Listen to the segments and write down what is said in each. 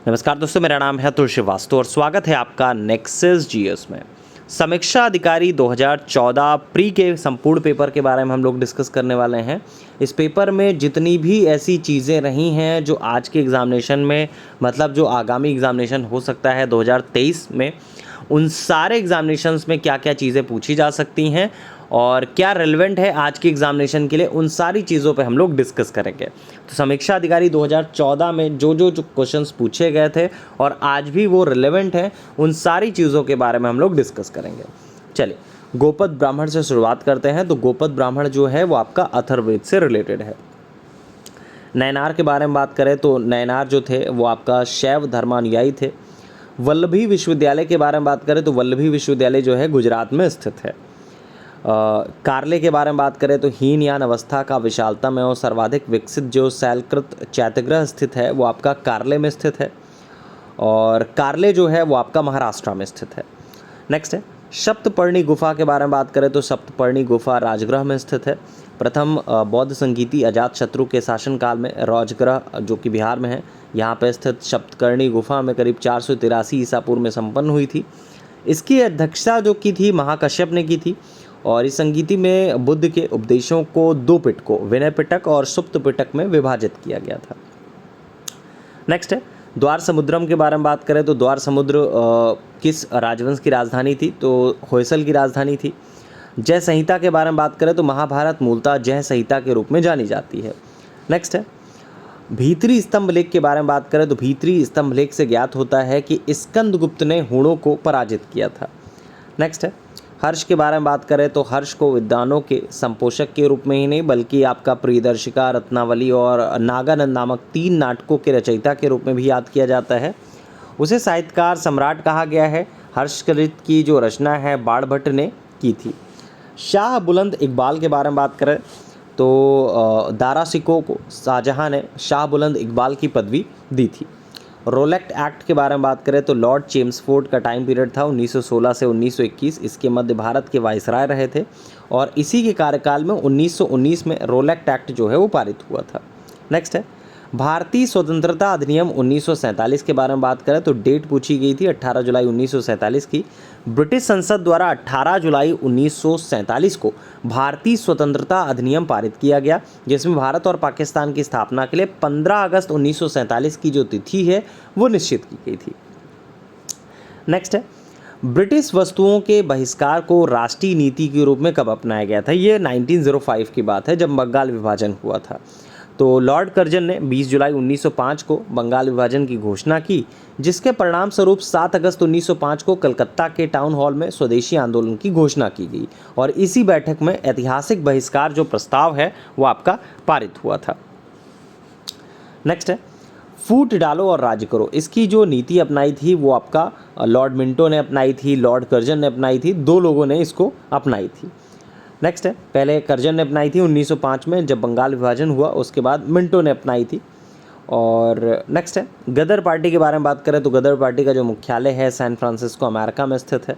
नमस्कार दोस्तों, मेरा नाम है अतुल श्रीवास्तव और स्वागत है आपका नेक्सस जीएस में। समीक्षा अधिकारी 2014 प्री के संपूर्ण पेपर के बारे में हम लोग डिस्कस करने वाले हैं। इस पेपर में जितनी भी ऐसी चीज़ें रही हैं जो आज के एग्ज़ामिनेशन में, मतलब जो आगामी एग्ज़ामिनेशन हो सकता है 2023 में, उन सारे एग्ज़ामिनेशंस में क्या क्या चीज़ें पूछी जा सकती हैं और क्या रेलेवेंट है आज के एग्ज़ामिनेशन के लिए, उन सारी चीज़ों पे हम लोग डिस्कस करेंगे। तो समीक्षा अधिकारी 2014 में जो क्वेश्चंस पूछे गए थे और आज भी वो रिलेवेंट हैं, उन सारी चीज़ों के बारे में हम लोग डिस्कस करेंगे। चलिए, गोपद ब्राह्मण से शुरुआत करते हैं। तो गोपद ब्राह्मण जो है वो आपका अथर्ववेद से रिलेटेड है। नयनार के बारे में बात करें तो नयनार जो थे वो आपका शैव धर्मानुयायी थे। वल्लभी विश्वविद्यालय के बारे में बात करें तो वल्लभी विश्वविद्यालय जो है गुजरात में स्थित है। कार्ले के बारे में बात करें तो हीनयान अवस्था का विशालतम एवं सर्वाधिक विकसित जो शैलकृत चैत्यगृह स्थित है वो आपका कार्ले में स्थित है और कार्ले जो है वो आपका महाराष्ट्र में स्थित है। नेक्स्ट है सप्तपर्णी गुफा के बारे में बात करें तो सप्तपर्णी गुफा राजगृह में स्थित है। प्रथम बौद्ध संगीति अजातशत्रु के शासनकाल में राजगृह जो कि बिहार में है, यहाँ पर स्थित सप्तपर्णी गुफा में करीब 483 ईसा पूर्व में संपन्न हुई थी। इसकी अध्यक्षता जो की थी महाकश्यप ने की थी और इस संगीति में बुद्ध के उपदेशों को दो पिटकों विनय पिटक और सुप्त पिटक में विभाजित किया गया था। नेक्स्ट है द्वार समुद्रम के बारे में बात करें तो द्वार समुद्र किस राजवंश की राजधानी थी, तो होयसल की राजधानी थी। जय संहिता के बारे में बात करें तो महाभारत मूलतः जय संहिता के रूप में जानी जाती है। नेक्स्ट है भीतरी स्तंभ लेख के बारे में बात करें तो भीतरी स्तंभ लेख से ज्ञात होता है कि स्कंदगुप्त ने हूणों को पराजित किया था। नेक्स्ट है हर्ष के बारे में बात करें तो हर्ष को विद्वानों के संपोषक के रूप में ही नहीं बल्कि आपका प्रियदर्शिका, रत्नावली और नागानंद नामक 3 नाटकों के रचयिता के रूप में भी याद किया जाता है। उसे साहित्यकार सम्राट कहा गया है। हर्षचरित की जो रचना है बाणभट्ट ने की थी। शाह बुलंद इकबाल के बारे में बात करें तो दारा सिकों को शाहजहां ने शाह बुलंद इकबाल की पदवी दी थी। रोलेक्ट एक्ट के बारे में बात करें तो लॉर्ड चेम्सफोर्ड का टाइम पीरियड था 1916 से 1921। इसके मध्य भारत के वाइसराय रहे थे और इसी के कार्यकाल में 1919 में रोलेक्ट एक्ट जो है वो पारित हुआ था। नेक्स्ट है भारतीय स्वतंत्रता अधिनियम 1947 के बारे में बात करें तो डेट पूछी गई थी 18 जुलाई 1947 की। ब्रिटिश संसद द्वारा 18 जुलाई 1947 को भारतीय स्वतंत्रता अधिनियम पारित किया गया, जिसमें भारत और पाकिस्तान की स्थापना के लिए 15 अगस्त 1947 की जो तिथि है वो निश्चित की गई थी। नेक्स्ट है ब्रिटिश वस्तुओं के बहिष्कार को राष्ट्रीय नीति के रूप में कब अपनाया गया था। ये 1905 की बात है जब बंगाल विभाजन हुआ था। तो लॉर्ड कर्जन ने 20 जुलाई 1905 को बंगाल विभाजन की घोषणा की, जिसके परिणाम स्वरूप 7 अगस्त 1905 को कलकत्ता के टाउन हॉल में स्वदेशी आंदोलन की घोषणा की गई और इसी बैठक में ऐतिहासिक बहिष्कार जो प्रस्ताव है वो आपका पारित हुआ था। नेक्स्ट है फूट डालो और राज करो। इसकी जो नीति अपनाई थी वो आपका लॉर्ड मिंटो ने अपनाई थी, लॉर्ड कर्जन ने अपनाई थी, 2 लोगों ने इसको अपनाई थी। नेक्स्ट है पहले कर्जन ने अपनाई थी 1905 में जब बंगाल विभाजन हुआ, उसके बाद मिंटो ने अपनाई थी। और नेक्स्ट है गदर पार्टी के बारे में बात करें तो गदर पार्टी का जो मुख्यालय है सैन फ्रांसिस्को अमेरिका में स्थित है।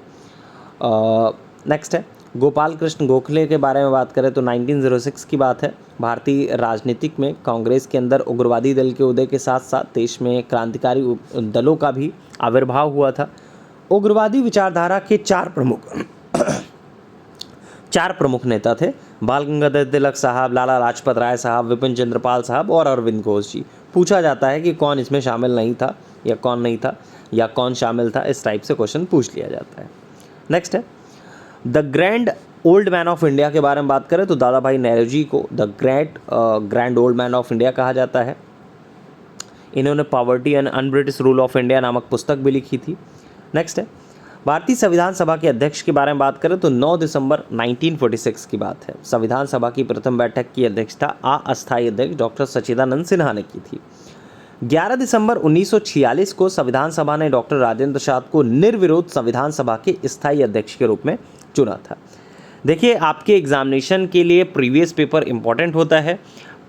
नेक्स्ट है गोपाल कृष्ण गोखले के बारे में बात करें तो 1906 की बात है। भारतीय राजनीतिक में कांग्रेस के अंदर उग्रवादी दल के उदय के साथ साथ देश में क्रांतिकारी दलों का भी आविर्भाव हुआ था। उग्रवादी विचारधारा के 4 प्रमुख नेता थे, बाल गंगाधर तिलक साहब, लाला लाजपत राय साहब, विपिन चंद्रपाल साहब और अरविंद घोष जी। पूछा जाता है कि कौन इसमें शामिल नहीं था या कौन नहीं था या कौन शामिल था, इस टाइप से क्वेश्चन पूछ लिया जाता है। नेक्स्ट है the grand old man of India के बारे में बात करें तो दादा भाई नेहरू को the grand old man of India कहा जाता है। इन्होंने poverty and un-British rule of India नामक पुस्तक भी लिखी थी। नेक्स्ट है भारतीय संविधान सभा के अध्यक्ष के बारे में बात करें तो 9 दिसंबर 1946 की बात है। संविधान सभा की प्रथम बैठक की अध्यक्षता अस्थायी अध्यक्ष डॉक्टर सच्चिदानंद सिन्हा ने की थी। 11 दिसंबर 1946 को संविधान सभा ने डॉक्टर राजेंद्र प्रसाद को निर्विरोध संविधान सभा के स्थायी अध्यक्ष के रूप में चुना था। देखिए, आपके एग्जामिनेशन के लिए प्रीवियस पेपर इंपॉर्टेंट होता है।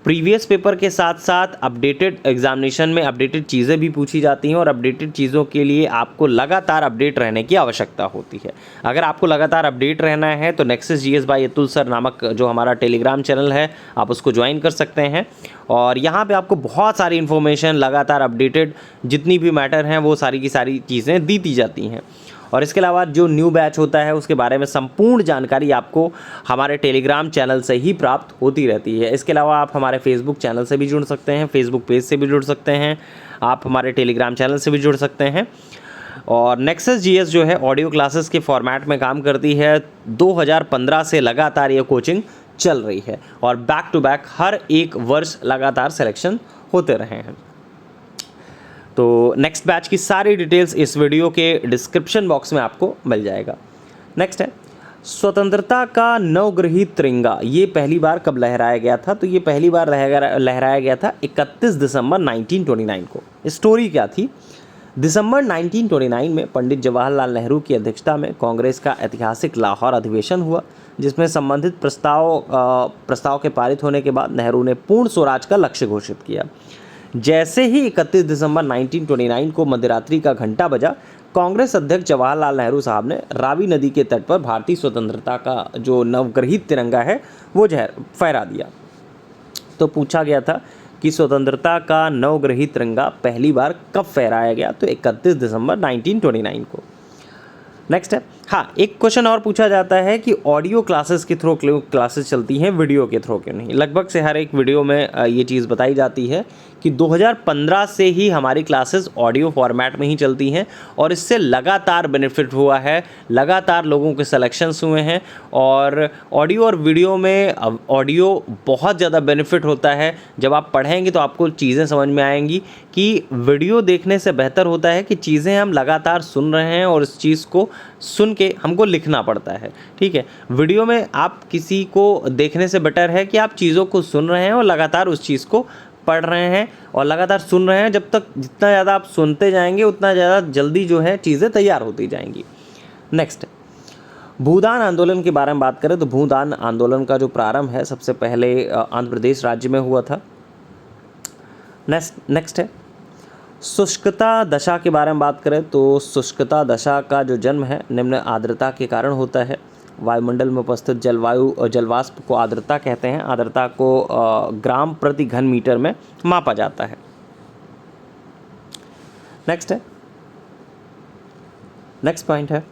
प्रीवियस पेपर के साथ साथ अपडेटेड एग्जामिनेशन में अपडेटेड चीज़ें भी पूछी जाती हैं और अपडेटेड चीज़ों के लिए आपको लगातार अपडेट रहने की आवश्यकता होती है। अगर आपको लगातार अपडेट रहना है तो nexus GS bye Atul sir नामक जो हमारा टेलीग्राम चैनल है आप उसको ज्वाइन कर सकते हैं और यहाँ पे आपको बहुत सारी इन्फॉर्मेशन लगातार अपडेटेड जितनी भी मैटर हैं वो सारी की सारी चीज़ें दी जाती हैं। और इसके अलावा जो न्यू बैच होता है उसके बारे में संपूर्ण जानकारी आपको हमारे टेलीग्राम चैनल से ही प्राप्त होती रहती है। इसके अलावा आप हमारे फेसबुक चैनल से भी जुड़ सकते हैं, फेसबुक पेज से भी जुड़ सकते हैं, आप हमारे टेलीग्राम चैनल से भी जुड़ सकते हैं। और नेक्सस जीएस जो है ऑडियो क्लासेस के फॉर्मेट में काम करती है। 2015 से लगातार ये कोचिंग चल रही है और बैक टू बैक हर एक वर्ष लगातार सिलेक्शन होते रहे हैं। तो नेक्स्ट बैच की सारी डिटेल्स इस वीडियो के डिस्क्रिप्शन बॉक्स में आपको मिल जाएगा। नेक्स्ट है स्वतंत्रता का नवग्रहित तिरंगा, ये पहली बार कब लहराया गया था? तो ये पहली बार लहराया गया था 31 दिसंबर 1929 को। स्टोरी क्या थी? दिसंबर 1929 में पंडित जवाहरलाल नेहरू की अध्यक्षता में कांग्रेस का ऐतिहासिक लाहौर अधिवेशन हुआ, जिसमें संबंधित प्रस्ताव के पारित होने के बाद नेहरू ने पूर्ण स्वराज का लक्ष्य घोषित किया। जैसे ही 31 दिसंबर 1929 को मध्यरात्रि का घंटा बजा, कांग्रेस अध्यक्ष जवाहरलाल नेहरू साहब ने रावी नदी के तट पर भारतीय स्वतंत्रता का जो नवग्रहित तिरंगा है वो फहरा दिया। तो पूछा गया था कि स्वतंत्रता का नवग्रहित तिरंगा पहली बार कब फहराया गया? तो 31 दिसंबर 1929 को। नेक्स्ट है, हाँ, एक क्वेश्चन और पूछा जाता है कि ऑडियो क्लासेस के थ्रू क्लासेस चलती हैं, वीडियो के थ्रू क्यों नहीं? लगभग से हर एक वीडियो में ये चीज़ बताई जाती है कि 2015 से ही हमारी क्लासेस ऑडियो फॉर्मेट में ही चलती हैं और इससे लगातार बेनिफिट हुआ है, लगातार लोगों के सिलेक्शंस हुए हैं। और ऑडियो और वीडियो में ऑडियो बहुत ज़्यादा बेनिफिट होता है, जब आप पढ़ेंगे तो आपको चीज़ें समझ में आएंगी कि वीडियो देखने से बेहतर होता है कि चीज़ें हम लगातार सुन रहे हैं और इस चीज़ को सुन के हमको लिखना पड़ता है। ठीक है, वीडियो में आप किसी को देखने से बेटर है कि आप चीज़ों को सुन रहे हैं और लगातार उस चीज़ को पढ़ रहे हैं और लगातार सुन रहे हैं। जब तक जितना ज़्यादा आप सुनते जाएंगे उतना ज़्यादा जल्दी जो है चीज़ें तैयार होती जाएंगी। नेक्स्ट, भूदान आंदोलन के बारे में बात करें तो भूदान आंदोलन का जो प्रारंभ है सबसे पहले आंध्र प्रदेश राज्य में हुआ था। नेक्स्ट है शुष्कता दशा के बारे में बात करें तो शुष्कता दशा का जो जन्म है निम्न आर्द्रता के कारण होता है। वायुमंडल में उपस्थित जलवाष्प को आर्द्रता कहते हैं। आर्द्रता को ग्राम प्रति घन मीटर में मापा जाता है। नेक्स्ट पॉइंट है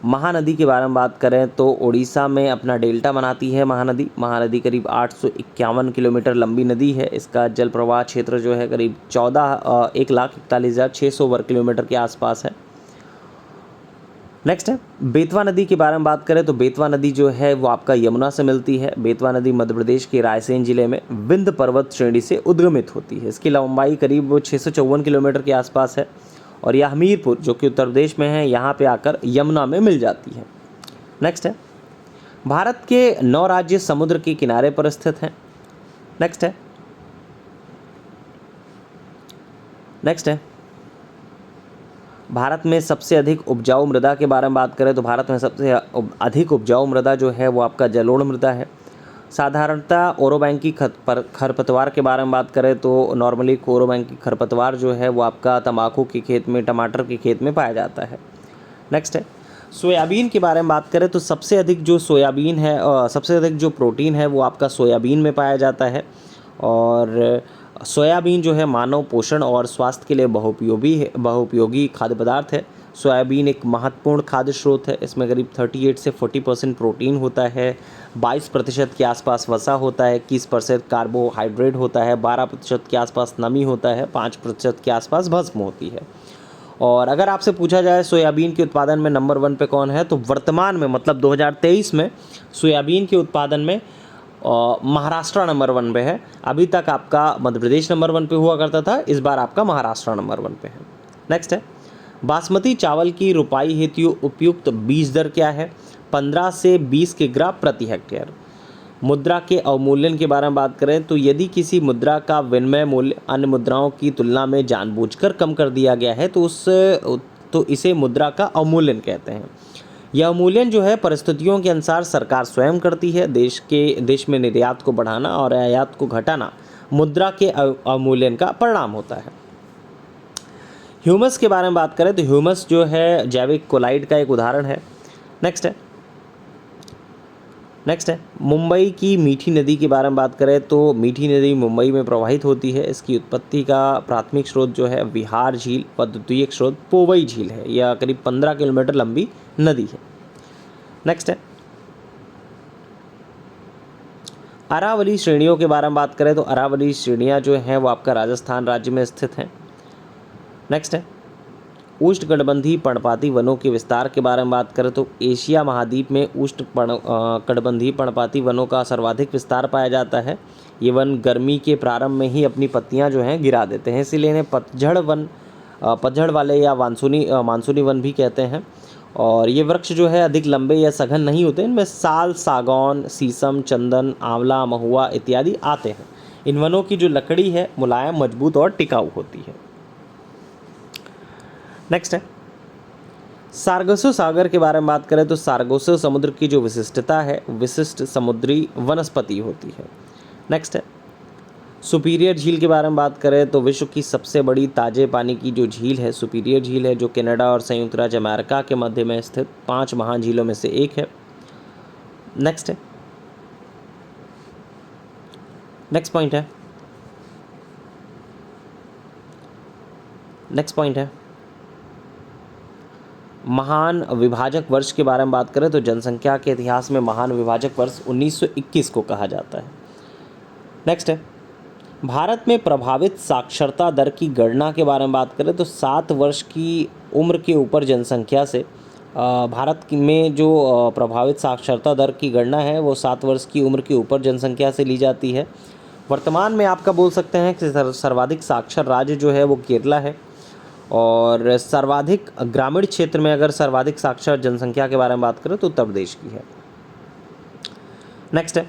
महानदी के बारे में बात करें तो उड़ीसा में अपना डेल्टा बनाती है महानदी करीब 851 किलोमीटर लंबी नदी है। इसका जल प्रवाह क्षेत्र जो है करीब 1,41,600 वर्ग किलोमीटर के आसपास है। नेक्स्ट है बेतवा नदी के बारे में बात करें तो बेतवा नदी जो है वो आपका यमुना से मिलती है। बेतवा नदी मध्य प्रदेश के रायसेन जिले में विंध्य पर्वत श्रेणी से उद्गमित होती है। इसकी लंबाई करीब 654 किलोमीटर के आसपास है और यह हमीरपुर जो कि उत्तर प्रदेश में है यहाँ पे आकर यमुना में मिल जाती है। नेक्स्ट है भारत के 9 राज्य समुद्र के किनारे पर स्थित हैं। नेक्स्ट है भारत में सबसे अधिक उपजाऊ मृदा के बारे में बात करें तो भारत में सबसे अधिक उपजाऊ मृदा जो है वो आपका जलोढ़ मृदा है। साधारणतः ओरोबैंकी खरपतवार के बारे में बात करें तो नॉर्मली ओरोबैंकी खरपतवार जो है वो आपका तंबाकू के खेत में, टमाटर के खेत में पाया जाता है। नेक्स्ट है सोयाबीन के बारे में बात करें तो सबसे अधिक जो सोयाबीन है सबसे अधिक जो प्रोटीन है वो आपका सोयाबीन में पाया जाता है। और सोयाबीन जो है मानव पोषण और स्वास्थ्य के लिए बहुउपयोगी खाद्य पदार्थ है। सोयाबीन एक महत्वपूर्ण खाद्य स्रोत है। इसमें करीब 38 से 40% प्रोटीन होता है, 22% के आसपास वसा होता है, 21% कार्बोहाइड्रेट होता है, 12% के आसपास नमी होता है, 5% के आसपास भस्म होती है। और अगर आपसे पूछा जाए सोयाबीन के उत्पादन में नंबर 1 पे कौन है तो वर्तमान में मतलब 2023 में सोयाबीन के उत्पादन में महाराष्ट्र नंबर 1 पे है। अभी तक आपका मध्य प्रदेश नंबर 1 पे हुआ करता था, इस बार आपका महाराष्ट्र नंबर 1 पे है। नेक्स्ट है बासमती चावल की रुपाई हेतु उपयुक्त बीज दर क्या है? 15 से 20 किग्रा प्रति हेक्टेयर। मुद्रा के अवमूल्यन के बारे में बात करें तो यदि किसी मुद्रा का विनिमय मूल्य अन्य मुद्राओं की तुलना में जानबूझकर कम कर दिया गया है तो इसे मुद्रा का अवमूल्यन कहते हैं। यह अवमूल्यन जो है परिस्थितियों के अनुसार सरकार स्वयं करती है। देश में निर्यात को बढ़ाना और आयात को घटाना मुद्रा के अवमूल्यन का परिणाम होता है। ह्यूमस के बारे में बात करें तो ह्यूमस जो है जैविक कोलाइड का एक उदाहरण है। नेक्स्ट है मुंबई की मीठी नदी के बारे में बात करें तो मीठी नदी मुंबई में प्रवाहित होती है। इसकी उत्पत्ति का प्राथमिक स्रोत जो है विहार झील व द्वितीयक स्रोत पोवई झील है। यह करीब 15 किलोमीटर लंबी नदी है। नेक्स्ट है अरावली श्रेणियों के बारे में बात करें तो अरावली श्रेणियाँ जो हैं वो आपका राजस्थान राज्य में स्थित हैं। नेक्स्ट है उष्णकटिबंधीय पर्णपाती वनों के विस्तार के बारे में बात करें तो एशिया महाद्वीप में उष्णकटिबंधीय पर्णपाती वनों का सर्वाधिक विस्तार पाया जाता है। ये वन गर्मी के प्रारंभ में ही अपनी पत्तियां जो हैं गिरा देते हैं, इसीलिए इन्हें पतझड़ वाले या मानसूनी वन भी कहते हैं। और ये वृक्ष जो है अधिक लंबे या सघन नहीं होते, इनमें साल, सागौन, शीशम, चंदन, आंवला, महुआ इत्यादि आते हैं। इन वनों की जो लकड़ी है मुलायम, मजबूत और टिकाऊ होती है। नेक्स्ट है सारगसो सागर के बारे में बात करें तो सारगसो समुद्र की जो विशिष्टता है विशिष्ट समुद्री वनस्पति होती है। नेक्स्ट है सुपीरियर झील के बारे में बात करें तो विश्व की सबसे बड़ी ताजे पानी की जो झील है सुपीरियर झील है, जो कनाडा और संयुक्त राज्य अमेरिका के मध्य में स्थित 5 महान झीलों में से एक है। नेक्स्ट पॉइंट है महान विभाजक वर्ष के बारे में बात करें तो जनसंख्या के इतिहास में महान विभाजक वर्ष 1921 को कहा जाता है। नेक्स्ट है भारत में प्रभावित साक्षरता दर की गणना के बारे में बात करें तो 7 वर्ष की उम्र के ऊपर जनसंख्या से भारत में जो प्रभावित साक्षरता दर की गणना है वो 7 वर्ष की उम्र के ऊपर जनसंख्या से ली जाती है। वर्तमान में आपका बोल सकते हैं कि सर्वाधिक साक्षर राज्य जो है वो केरला है, और सर्वाधिक ग्रामीण क्षेत्र में अगर सर्वाधिक साक्षर जनसंख्या के बारे में बात करें तो उत्तर प्रदेश की है। नेक्स्ट है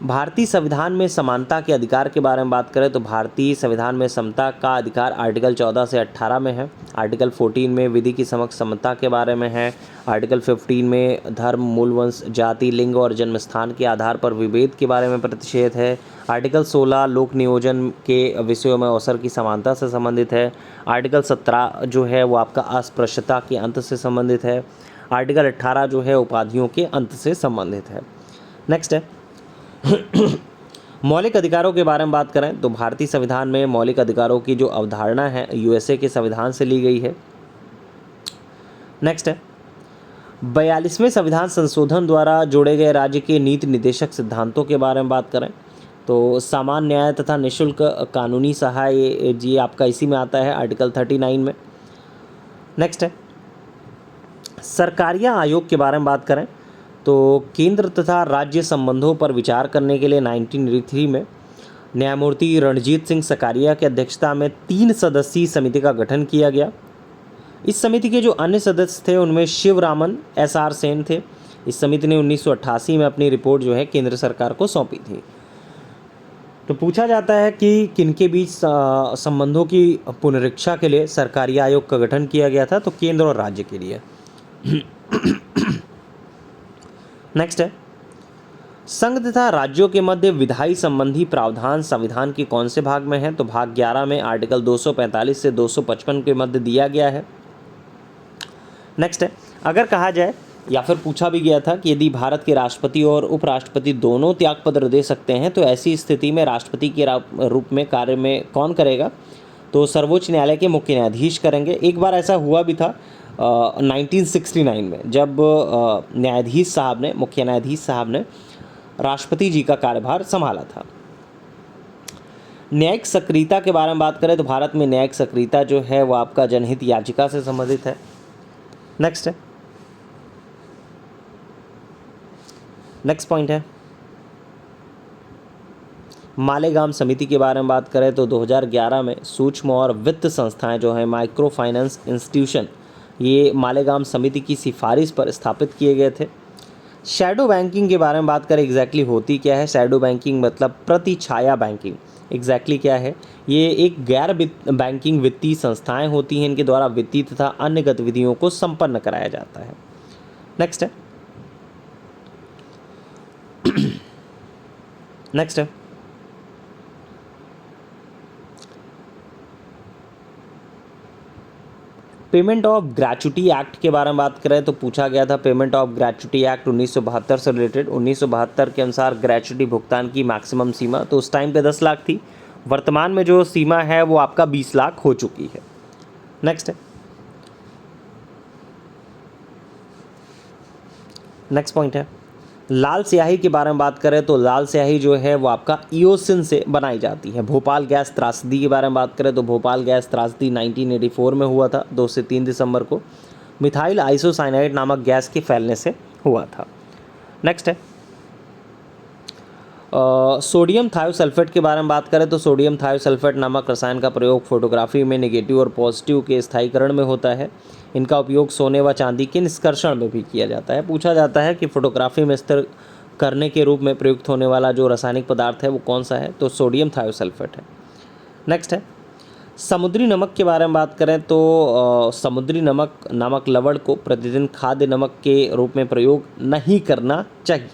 भारतीय संविधान में समानता के अधिकार के बारे में बात करें तो भारतीय संविधान में समता का अधिकार आर्टिकल 14 से 18 में है। आर्टिकल 14 में विधि की समक्ष समता के बारे में है। आर्टिकल 15 में धर्म, मूल वंश, जाति, लिंग और जन्म स्थान के आधार पर विभेद के बारे में प्रतिषेध है। आर्टिकल 16 लोक नियोजन के विषयों में अवसर की समानता से संबंधित है। आर्टिकल 17 जो है वो आपका अस्पृश्यता के अंत से संबंधित है। आर्टिकल 18 जो है उपाधियों के अंत से संबंधित है। नेक्स्ट है मौलिक अधिकारों के बारे में बात करें तो भारतीय संविधान में मौलिक अधिकारों की जो अवधारणा है यूएसए के संविधान से ली गई है। नेक्स्ट है 42वें संविधान संशोधन द्वारा जोड़े गए राज्य के नीति निदेशक सिद्धांतों के बारे में बात करें तो सामान्य न्याय तथा निःशुल्क कानूनी सहाय ये आपका इसी में आता है आर्टिकल 39 में। नेक्स्ट है सरकारिया आयोग के बारे में बात करें तो केंद्र तथा राज्य संबंधों पर विचार करने के लिए 1983 में न्यायमूर्ति रणजीत सिंह सकारिया की अध्यक्षता में 3 सदस्यीय समिति का गठन किया गया। इस समिति के जो अन्य सदस्य थे उनमें शिवरामन SR सेन थे। इस समिति ने 1988 में अपनी रिपोर्ट जो है केंद्र सरकार को सौंपी थी। तो पूछा जाता है कि किनके बीच संबंधों की पुनरीक्षा के लिए सरकारी आयोग का गठन किया गया था, तो केंद्र और राज्य के लिए। नेक्स्ट है संघ तथा राज्यों के मध्य विधायी संबंधी प्रावधान संविधान के कौन से भाग में है, तो भाग 11 में आर्टिकल 245 से 255 के मध्य दिया गया है। नेक्स्ट है अगर कहा जाए या फिर पूछा भी गया था कि यदि भारत के राष्ट्रपति और उपराष्ट्रपति दोनों त्यागपत्र दे सकते हैं तो ऐसी स्थिति में राष्ट्रपति के रूप में कार्य में कौन करेगा, तो सर्वोच्च न्यायालय के मुख्य न्यायाधीश करेंगे। एक बार ऐसा हुआ भी था 1969 में, जब मुख्य न्यायाधीश साहब ने राष्ट्रपति जी का कार्यभार संभाला था। न्यायिक सक्रियता के बारे में बात करें तो भारत में न्यायिक सक्रियता जो है वो आपका जनहित याचिका से संबंधित है। नेक्स्ट पॉइंट है मालेगाम समिति के बारे में बात करें तो 2011 में सूक्ष्म और वित्त संस्थाएं जो है माइक्रो फाइनेंस इंस्टीट्यूशन, ये मालेगाम समिति की सिफारिश पर स्थापित किए गए थे। शैडो बैंकिंग के बारे में बात करें, एग्जैक्टली होती क्या है? शैडो बैंकिंग मतलब प्रतिछाया बैंकिंग। एग्जैक्टली क्या है? ये एक गैर बैंकिंग वित्तीय संस्थाएं होती हैं, इनके द्वारा वित्तीय तथा अन्य गतिविधियों को संपन्न कराया जाता है। नेक्स्ट है नेक्स्ट है पेमेंट ऑफ ग्रेचुटी एक्ट के बारे में बात करें तो पूछा गया था पेमेंट ऑफ ग्रेचुटी एक्ट 1972 से रिलेटेड। 1972 के अनुसार ग्रेचुटी भुगतान की मैक्सिमम सीमा तो उस टाइम पे 10 लाख थी। वर्तमान में जो सीमा है वो आपका 20 लाख हो चुकी है। नेक्स्ट है नेक्स्ट पॉइंट है लाल स्याही के बारे में बात करें तो लाल स्याही जो है वो आपका ईओसिन से बनाई जाती है। भोपाल गैस त्रासदी के बारे में बात करें तो भोपाल गैस त्रासदी 1984 में हुआ था, 2 से 3 दिसंबर को। मिथाइल आइसोसाइनाइड नामक गैस के फैलने से हुआ था। नेक्स्ट है सोडियम थायोसल्फेट के बारे में बात करें तो सोडियम थायोसल्फेट नामक रसायन का प्रयोग फोटोग्राफी में नेगेटिव और पॉजिटिव के स्थायीकरण में होता है। इनका उपयोग सोने व चांदी के निष्कर्षण में भी किया जाता है। पूछा जाता है कि फोटोग्राफी में स्थिर करने के रूप में प्रयुक्त होने वाला जो रासायनिक पदार्थ है वो कौन सा है? तो सोडियम थायोसल्फेट है। नेक्स्ट है समुद्री नमक के बारे में बात करें तो समुद्री नमक नामक लवण को प्रतिदिन खाद्य नमक के रूप में प्रयोग नहीं करना चाहिए।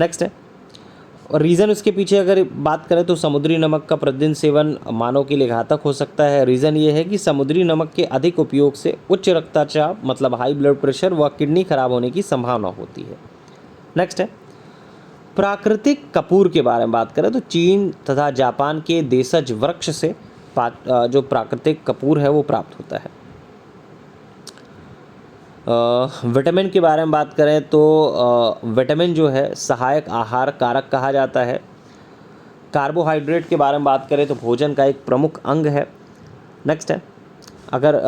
नेक्स्ट है और रीज़न उसके पीछे अगर बात करें तो समुद्री नमक का प्रतिदिन सेवन मानव के लिए घातक हो सकता है। रीज़न ये है कि समुद्री नमक के अधिक उपयोग से उच्च रक्तचाप मतलब हाई ब्लड प्रेशर व किडनी खराब होने की संभावना होती है। नेक्स्ट है प्राकृतिक कपूर के बारे में बात करें तो चीन तथा जापान के देशज वृक्ष से जो प्राकृतिक कपूर है वो प्राप्त होता है। विटामिन के बारे में बात करें तो विटामिन जो है सहायक आहार कारक कहा जाता है। कार्बोहाइड्रेट के बारे में बात करें तो भोजन का एक प्रमुख अंग है। नेक्स्ट है अगर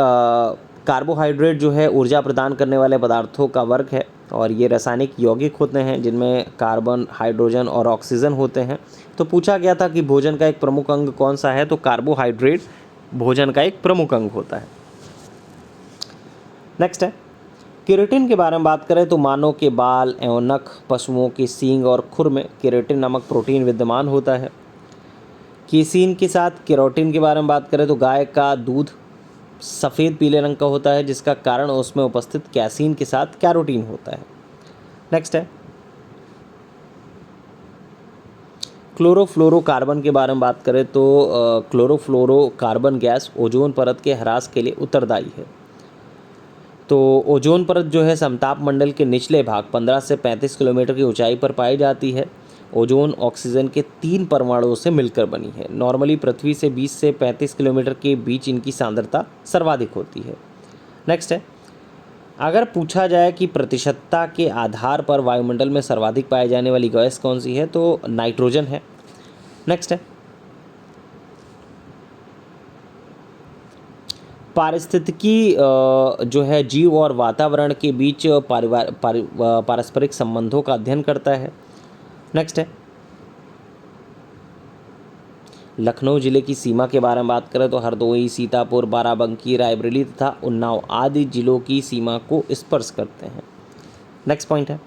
कार्बोहाइड्रेट जो है ऊर्जा प्रदान करने वाले पदार्थों का वर्ग है और ये रासायनिक यौगिक होते हैं जिनमें कार्बन, हाइड्रोजन और ऑक्सीजन होते हैं। तो पूछा गया था कि भोजन का एक प्रमुख अंग कौन सा है? तो कार्बोहाइड्रेट भोजन का एक प्रमुख अंग होता है। नेक्स्ट है केराटिन के बारे में बात करें तो मानव के बाल एवं नख, पशुओं के सींग और खुर में केराटिन नामक प्रोटीन विद्यमान होता है। केसीन के साथ केराटिन के बारे में बात करें तो गाय का दूध सफ़ेद पीले रंग का होता है जिसका कारण उसमें उपस्थित कैसीन के साथ कैरोटीन होता है। नेक्स्ट है क्लोरोफ्लोरोकार्बन के बारे में बात करें तो क्लोरोफ्लोरोकार्बन गैस ओजोन परत के ह्रास के लिए उत्तरदायी है। तो ओजोन परत जो है समताप मंडल के निचले भाग 15 से 35 किलोमीटर की ऊंचाई पर पाई जाती है। ओजोन ऑक्सीजन के 3 परमाणुओं से मिलकर बनी है। नॉर्मली पृथ्वी से 20 से 35 किलोमीटर के बीच इनकी सांद्रता सर्वाधिक होती है। नेक्स्ट है अगर पूछा जाए कि प्रतिशतता के आधार पर वायुमंडल में सर्वाधिक पाई जाने वाली गैस कौन सी है तो नाइट्रोजन है। नेक्स्ट है पारिस्थितिकी जो है जीव और वातावरण के बीच पारस्परिक संबंधों का अध्ययन करता है। नेक्स्ट है लखनऊ जिले की सीमा के बारे में बात करें तो हरदोई, सीतापुर, बाराबंकी, रायबरेली तथा उन्नाव आदि जिलों की सीमा को स्पर्श करते हैं। नेक्स्ट पॉइंट है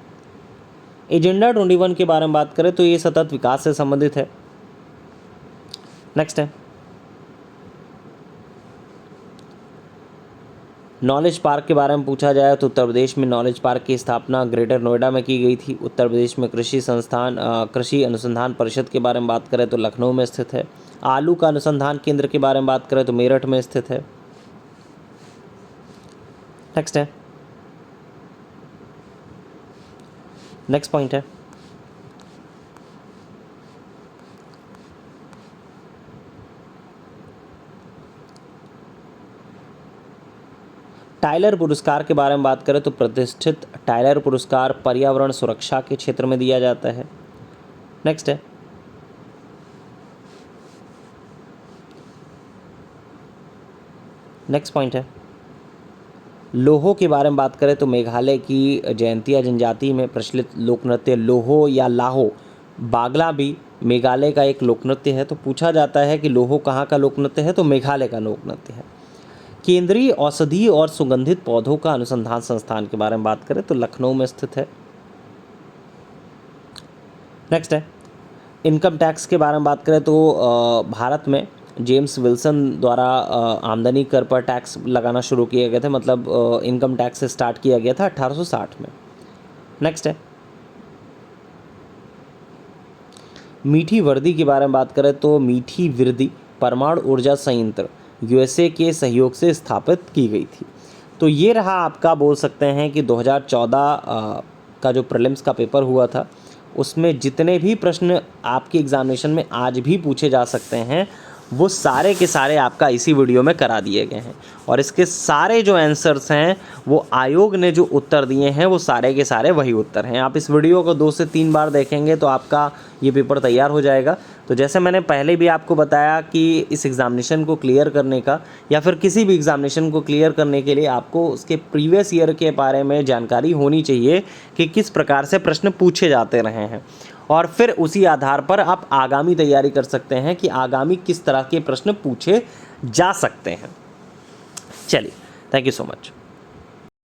एजेंडा 21 के बारे में बात करें तो ये सतत विकास से संबंधित है। नेक्स्ट है नॉलेज पार्क के बारे में पूछा जाए तो उत्तर प्रदेश में नॉलेज पार्क की स्थापना ग्रेटर नोएडा में की गई थी। उत्तर प्रदेश में कृषि अनुसंधान परिषद के बारे में बात करें तो लखनऊ में स्थित है। आलू का अनुसंधान केंद्र के बारे में बात करें तो मेरठ में स्थित है। नेक्स्ट है नेक्स्ट पॉइंट है टाइलर पुरस्कार के बारे में बात करें तो प्रतिष्ठित टाइलर पुरस्कार पर्यावरण सुरक्षा के क्षेत्र में दिया जाता है। नेक्स्ट है नेक्स्ट पॉइंट है लोहो के बारे में बात करें तो मेघालय की जयंतिया जनजाति में प्रचलित लोक नृत्य लोहो या लाहो बागला भी मेघालय का एक लोक नृत्य है। तो पूछा जाता है कि लोहो कहाँ का लोक नृत्य है? तो मेघालय का लोक नृत्य है। केंद्रीय औषधीय और सुगंधित पौधों का अनुसंधान संस्थान के बारे में बात करें तो लखनऊ में स्थित है। नेक्स्ट है इनकम टैक्स के बारे में बात करें तो भारत में जेम्स विल्सन द्वारा आमदनी कर पर टैक्स लगाना शुरू किए गए थे, मतलब इनकम टैक्स स्टार्ट किया गया था 1860 में। नेक्स्ट है मीठी वर्दी के बारे में बात करें तो मीठी वर्दी परमाणु ऊर्जा संयंत्र यूएसए के सहयोग से स्थापित की गई थी। तो ये रहा आपका, बोल सकते हैं कि 2014 का जो प्रीलिम्स का पेपर हुआ था उसमें जितने भी प्रश्न आपके एग्जामिनेशन में आज भी पूछे जा सकते हैं वो सारे के सारे आपका इसी वीडियो में करा दिए गए हैं, और इसके सारे जो आंसर्स हैं वो आयोग ने जो उत्तर दिए हैं वो सारे के सारे वही उत्तर हैं। आप इस वीडियो को 2 से 3 बार देखेंगे तो आपका ये पेपर तैयार हो जाएगा। तो जैसे मैंने पहले भी आपको बताया कि इस एग्ज़ामिनेशन को क्लियर करने का या फिर किसी भी एग्ज़ामिनेशन को क्लियर करने के लिए आपको उसके प्रीवियस ईयर के बारे में जानकारी होनी चाहिए कि किस प्रकार से प्रश्न पूछे जाते रहे हैं, और फिर उसी आधार पर आप आगामी तैयारी कर सकते हैं कि आगामी किस तरह के प्रश्न पूछे जा सकते हैं। चलिए, थैंक यू सो मच।